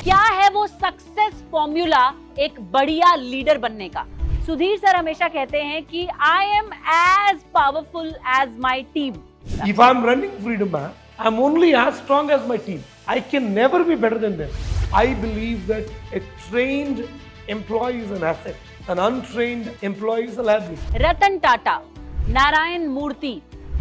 क्या है वो सक्सेस फॉर्मूला एक बढ़िया लीडर बनने का? सुधीर सर हमेशा कहते हैं कि I am as powerful as my team. If I'm running Freedom App, I'm only as strong as my team. I can never be better than them. I believe that a trained employee is an asset. An untrained employee is a liability. Ratan Tata, Narayan Murthy,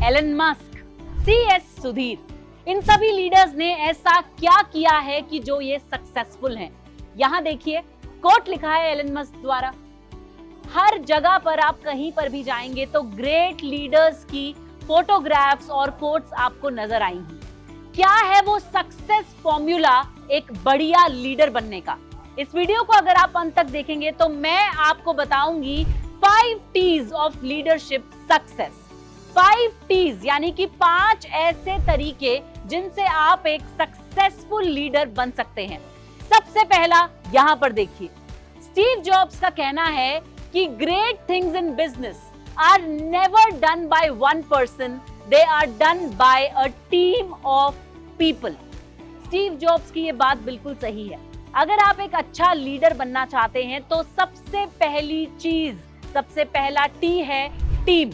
Elon Musk, CS Sudhir, इन सभी leaders ने ऐसा क्या किया है कि जो ये सक्सेसफुल हैं? यहाँ देखिए, कोट लिखा है एलन मस्क द्वारा। हर जगह पर आप कहीं पर भी जाएंगे तो ग्रेट लीडर्स की फोटोग्राफ्स और कोट्स आपको नजर आएंगी। क्या है वो सक्सेस फॉर्मूला एक बढ़िया लीडर बनने का? इस वीडियो को अगर आप अंत तक देखेंगे तो मैं आपको बताऊंगी 5 T's of leadership success. 5 T's यानी कि 5 ऐसे तरीके जिनसे आप एक सक्सेसफुल लीडर बन सकते हैं। सबसे पहला यहां पर देखिए, स्टीव जॉब्स का कहना है कि great things in business are never done by one person, they are done by a team of people. Steve Jobs की ये बात बिल्कुल सही है। अगर आप एक अच्छा लीडर बनना चाहते हैं तो सबसे पहली चीज, सबसे पहला टी है टीम।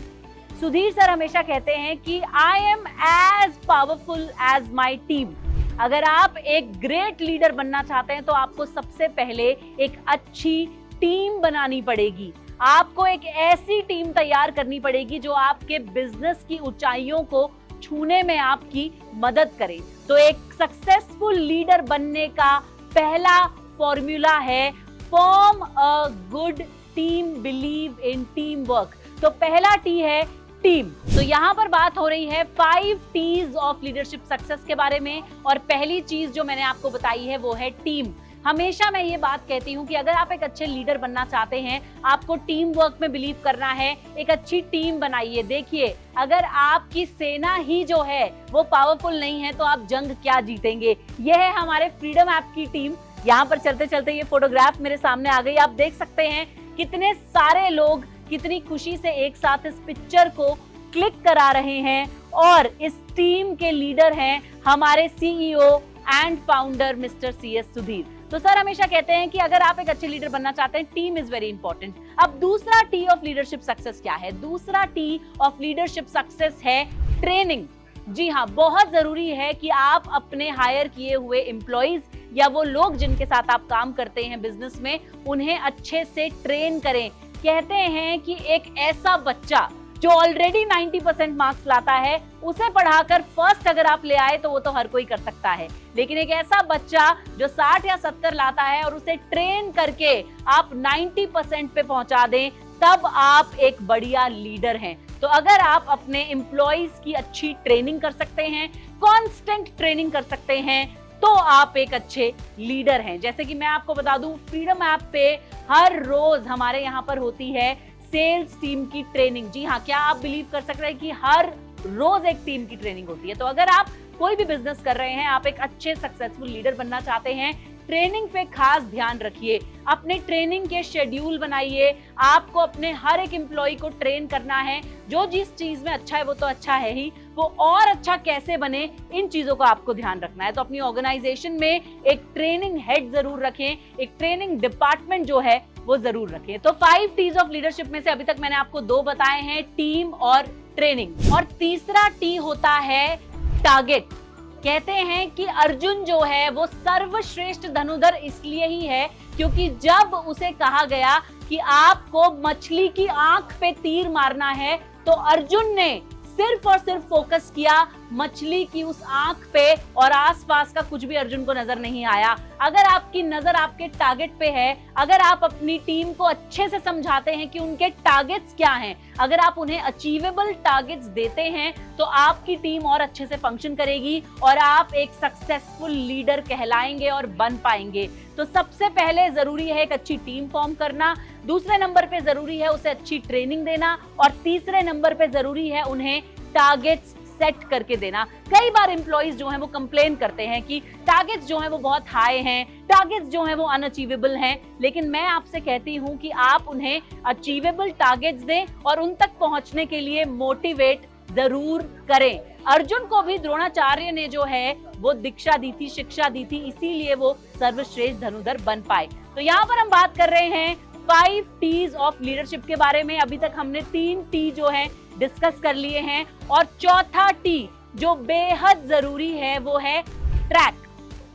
सुधीर सर हमेशा कहते हैं कि I am as powerful as my team. अगर आप एक ग्रेट लीडर बनना चाहते हैं तो आपको सबसे पहले एक अच्छी टीम बनानी पड़ेगी। आपको एक ऐसी टीम तैयार करनी पड़ेगी जो आपके बिजनेस की ऊंचाइयों को छूने में आपकी मदद करे। तो एक सक्सेसफुल लीडर बनने का पहला फॉर्मूला है form a good team, believe in team work. तो पहला टी है टीम। तो यहाँ पर बात हो रही है 5 T's ऑफ लीडरशिप सक्सेस के बारे में, और पहली चीज जो मैंने आपको बताई है वो है टीम। हमेशा मैं ये बात कहती हूँ कि अगर आप एक अच्छे लीडर बनना चाहते हैं, आपको टीम वर्क में बिलीव करना है, एक अच्छी टीम बनाइए। देखिए, अगर आपकी सेना ही जो है वो पावरफुल नहीं है तो आप जंग क्या जीतेंगे? यह है हमारे फ्रीडम ऐप की टीम। यहाँ पर चलते चलते ये फोटोग्राफ मेरे सामने आ गई। आप देख सकते हैं कितने सारे लोग कितनी खुशी से एक साथ इस पिक्चर को क्लिक करा रहे हैं, और इस टीम के लीडर हैं हमारे CEO and founder mister CS Sudhir. तो सर हमेशा कहते हैं कि अगर आप एक अच्छे लीडर बनना चाहते हैं, टीम इज वेरी इंपॉर्टेंट। अब दूसरा टी ऑफ लीडरशिप सक्सेस क्या है? दूसरा टी ऑफ लीडरशिप सक्सेस है ट्रेनिंग। जी हाँ, बहुत जरूरी है कि आप अपने हायर किए हुए एम्प्लॉइज या वो लोग जिनके साथ आप काम करते हैं बिजनेस में, उन्हें अच्छे से ट्रेन करें। कहते हैं कि एक ऐसा बच्चा जो ऑलरेडी 90% मार्क्स लाता है, उसे पढ़ाकर फर्स्ट अगर आप ले आए तो वो तो हर कोई कर सकता है, लेकिन एक ऐसा बच्चा जो 60 या 70 लाता है और उसे ट्रेन करके आप 90% पे पहुंचा दें, तब आप एक बढ़िया लीडर हैं। तो अगर आप अपने एम्प्लॉइज की अच्छी ट्रेनिंग कर सकते हैं, कांस्टेंट ट्रेनिंग कर सकते हैं, तो आप एक अच्छे लीडर हैं। जैसे कि मैं आपको बता दूं, फ्रीडम ऐप पे हर रोज हमारे यहाँ पर होती है सेल्स टीम की ट्रेनिंग। जी हाँ, क्या आप बिलीव कर सकते हैं कि हर रोज एक टीम की ट्रेनिंग होती है? तो अगर आप कोई भी बिजनेस कर रहे हैं, आप एक अच्छे सक्सेसफुल लीडर बनना चाहते हैं, ट्रेनिंग पे खास ध्यान रखिए। अपने ट्रेनिंग के शेड्यूल बनाइए। आपको अपने हर एक एम्प्लॉय को ट्रेन करना है। जो जिस चीज में अच्छा है वो तो अच्छा है ही, वो और अच्छा कैसे बने, इन चीजों का आपको ध्यान रखना है। तो अपनी ऑर्गेनाइजेशन में एक ट्रेनिंग हेड जरूर रखें, एक ट्रेनिंग डिपार्टमेंट जो है वो जरूर रखें। तो 5 T's ऑफ लीडरशिप में से अभी तक मैंने आपको 2 बताए हैं, टीम और ट्रेनिंग। और तीसरा टी होता है टारगेट। कहते हैं कि अर्जुन जो है वो सर्वश्रेष्ठ धनुर्धर इसलिए ही है क्योंकि जब उसे कहा गया कि आपको मछली की आंख पे तीर मारना है, तो अर्जुन ने सिर्फ और सिर्फ फोकस किया मछली की उस आंख पे, और आसपास का कुछ भी अर्जुन को नजर नहीं आया। अगर आपकी नजर आपके टारगेट पे है, अगर आप अपनी टीम को अच्छे से समझाते हैं कि उनके टारगेट्स क्या हैं, अगर आप उन्हें अचीवेबल टारगेट्स देते हैं, तो आपकी टीम और अच्छे से फंक्शन करेगी और आप एक सक्सेसफुल लीडर कहलाएंगे और बन पाएंगे। तो सबसे पहले जरूरी है एक अच्छी टीम फॉर्म करना, दूसरे नंबर पे जरूरी है उसे अच्छी ट्रेनिंग देना, और तीसरे नंबर पे जरूरी है उन्हें टारगेट्स सेट करके देना। कई बार एम्प्लॉइज जो हैं वो कंप्लेन करते हैं कि टारगेट्स जो हैं वो बहुत हाई हैं, टारगेट्स जो हैं वो अनअचीवेबल हैं, लेकिन मैं आपसे कहती हूं कि आप उन्हें अचीवेबल टारगेट्स दें और उन तक पहुंचने के लिए मोटिवेट जरूर करें। अर्जुन को भी द्रोणाचार्य ने जो है वो दीक्षा दी थी, शिक्षा दी थी, इसीलिए वो सर्वश्रेष्ठ धनुर्धर बन पाए। तो यहाँ पर हम बात कर रहे हैं 5 T's ऑफ लीडरशिप के बारे में। अभी तक हमने 3 T जो है डिस्कस कर लिए हैं और चौथा T जो बेहद जरूरी है वो है ट्रैक।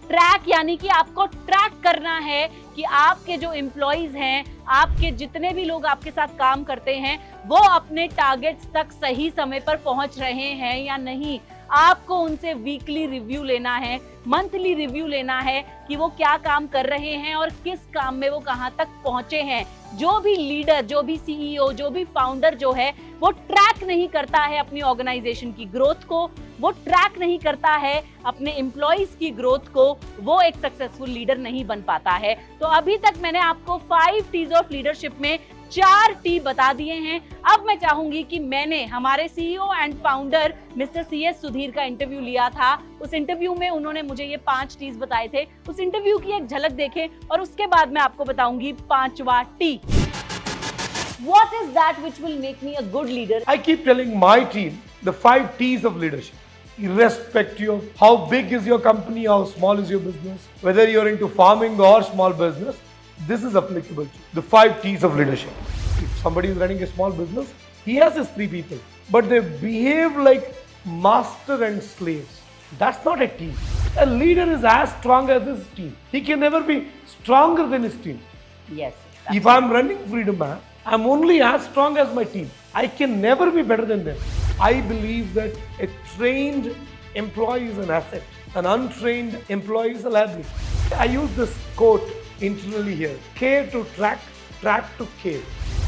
ट्रैक यानी कि आपको ट्रैक करना है कि आपके जो एम्प्लॉइज हैं, आपके जितने भी लोग आपके साथ काम करते हैं, वो अपने टारगेट्स तक सही समय पर पहुंच रहे हैं या नहीं। आपको उनसे वीकली रिव्यू लेना है, मंथली रिव्यू लेना है कि वो क्या काम कर रहे हैं और किस काम में वो कहां तक पहुंचे हैं। जो भी लीडर, जो भी सीईओ, जो भी फाउंडर जो है वो ट्रैक नहीं करता है अपनी ऑर्गेनाइजेशन की ग्रोथ को, वो ट्रैक नहीं करता है अपने एम्प्लॉइज की ग्रोथ को, वो एक सक्सेसफुल लीडर नहीं बन पाता है। तो अभी तक मैंने आपको 5 T's ऑफ लीडरशिप में 4 T बता दिए हैं। अब मैं चाहूंगी कि मैंने हमारे CEO and founder mister CS Sudhir का इंटरव्यू लिया था। उस इंटरव्यू में उन्होंने मुझे ये 5 T's बताए थे। उस इंटरव्यू की एक झलक देखें और उसके बाद मैं आपको बताऊंगी 5वां T। What is that which will make me a good leader? I keep telling my team the 5 T's of leadership. Irrespective of how big is your company, how small is your business, whether you're into farming or small business, this is applicable to the 5 T's of leadership. If somebody is running a small business, he has his 3 people, but they behave like master and slaves. That's not a team. A leader is as strong as his team. He can never be stronger than his team. Yes. If I'm running Freedom App, I'm only as strong as my team. I can never be better than them. I believe that a trained employee is an asset. An untrained employee is a liability. I use this quote internally here. Care to track, track to care.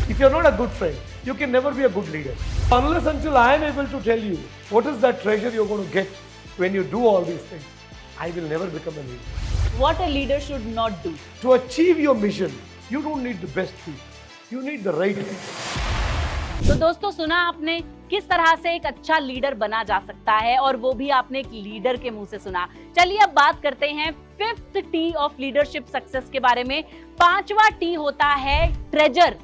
If you're not a good friend, you can never be a good leader. Unless until I am able to tell you what is that treasure you're going to get when you do all these things, I will never become a leader. What a leader should not do. To achieve your mission, you don't need the best people. You need the right people. तो दोस्तों, सुना आपने किस तरह से एक अच्छा leader बना जा सकता है, और वो भी आपने एक लीडर के मुंह से सुना। चलिए अब बात करते हैं 5th T of leadership success के बारे में। 5वां T होता है ट्रेजर।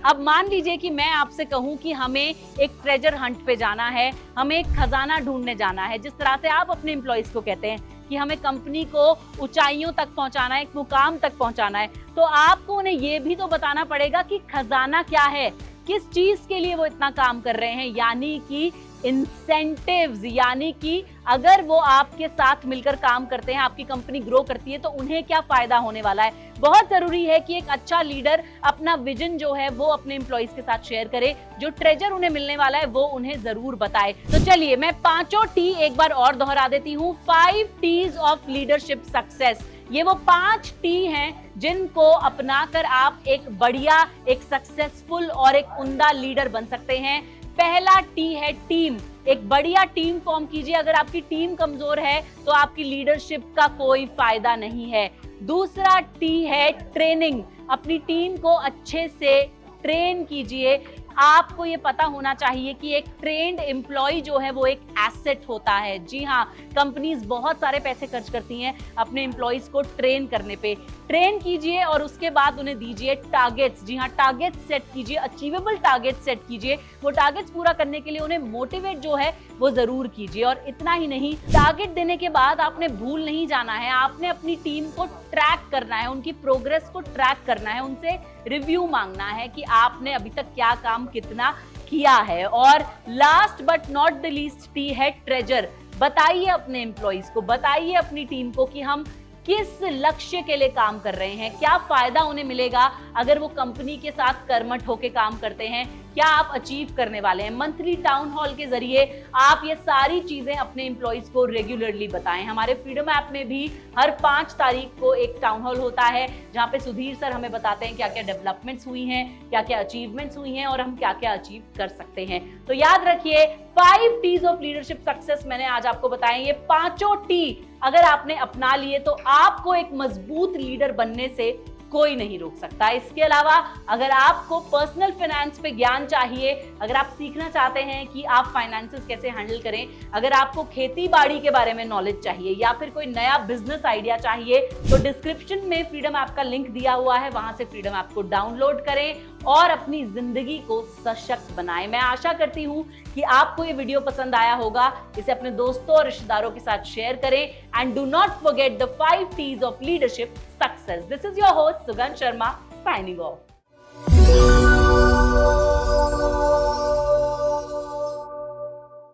अब मान लीजिए कि मैं आपसे कहूं कि हमें एक ट्रेजर हंट पे जाना है, हमें एक खजाना ढूंढने जाना है। जिस तरह से आप अपने एम्प्लॉइज को कहते हैं कि हमें कंपनी को ऊंचाइयों तक पहुंचाना है, एक मुकाम तक पहुंचाना है, तो आपको उन्हें ये भी तो बताना पड़ेगा कि खजाना क्या है, किस चीज के लिए वो इतना काम कर रहे हैं, यानी कि इंसेंटिव्स। यानी कि अगर वो आपके साथ मिलकर काम करते हैं, आपकी कंपनी ग्रो करती है, तो उन्हें क्या फायदा होने वाला है। बहुत जरूरी है कि एक अच्छा लीडर अपना विजन जो है वो अपने एम्प्लॉइज के साथ शेयर करे, जो ट्रेजर उन्हें मिलने वाला है वो उन्हें जरूर बताए। तो चलिए मैं 5 T एक बार और दोहरा देती हूँ। 5 T's ऑफ लीडरशिप सक्सेस। ये वो 5 T हैं जिनको अपनाकर आप एक बढ़िया, एक सक्सेसफुल और एक उम्दा लीडर बन सकते हैं। पहला T है टीम। एक बढ़िया टीम फॉर्म कीजिए। अगर आपकी टीम कमजोर है तो आपकी लीडरशिप का कोई फायदा नहीं है। दूसरा T है ट्रेनिंग। अपनी टीम को अच्छे से ट्रेन कीजिए। आपको ये पता होना चाहिए कि एक ट्रेंड एम्प्लॉय जो है वो एक एसेट होता है। जी हाँ, कंपनीज बहुत सारे पैसे खर्च करती हैं अपने एम्प्लॉइज को ट्रेन करने पे। ट्रेन कीजिए और उसके बाद उन्हें दीजिए टारगेट्स। जी हाँ, टारगेट्स सेट कीजिए, अचीवेबल टारगेट्स सेट कीजिए। वो टारगेट्स पूरा करने के लिए उन्हें मोटिवेट जो है वो जरूर कीजिए। और इतना ही नहीं, टारगेट देने के बाद आपने भूल नहीं जाना है, आपने अपनी टीम को ट्रैक करना है, उनकी प्रोग्रेस को ट्रैक करना है, उनसे रिव्यू मांगना है कि आपने अभी तक क्या काम कितना किया है। और last but not the least T है ट्रेजर। बताइए अपने एम्प्लॉइज को, बताइए अपनी टीम को कि हम किस लक्ष्य के लिए काम कर रहे हैं, क्या फायदा उन्हें मिलेगा अगर वो कंपनी के साथ कर्मठ होकर काम करते हैं, क्या आप अचीव करने वाले हैं। मंथली टाउन हॉल के जरिए आप ये सारी चीजें अपने एम्प्लॉइज को रेगुलरली बताएं। हमारे फ्रीडम ऐप में भी हर 5 तारीख को एक टाउन हॉल होता है जहां पे सुधीर सर हमें बताते हैं क्या क्या डेवलपमेंट्स हुई हैं, क्या क्या अचीवमेंट्स हुई हैं और हम क्या क्या अचीव कर सकते हैं। तो याद रखिए 5 T's ऑफ लीडरशिप सक्सेस मैंने आज आपको बताए। ये 5 T अगर आपने अपना लिए तो आपको एक मजबूत लीडर बनने से कोई नहीं रोक सकता। इसके अलावा अगर आपको पर्सनल फाइनेंस पे ज्ञान चाहिए, अगर आप सीखना चाहते हैं कि आप फाइनेंसेस कैसे हैंडल करें, अगर आपको खेती बाड़ी के बारे में नॉलेज चाहिए या फिर कोई नया बिजनेस आइडिया चाहिए, तो डिस्क्रिप्शन में फ्रीडम ऐप का लिंक दिया हुआ है, वहां से फ्रीडम ऐप को डाउनलोड करें और अपनी जिंदगी को सशक्त बनाएं। मैं आशा करती हूं कि आपको ये वीडियो पसंद आया होगा। इसे अपने दोस्तों और रिश्तेदारों के साथ शेयर करें and do not forget the 5 T's of leadership success. This is your host सुगंध शर्मा साइनिंग ऑफ।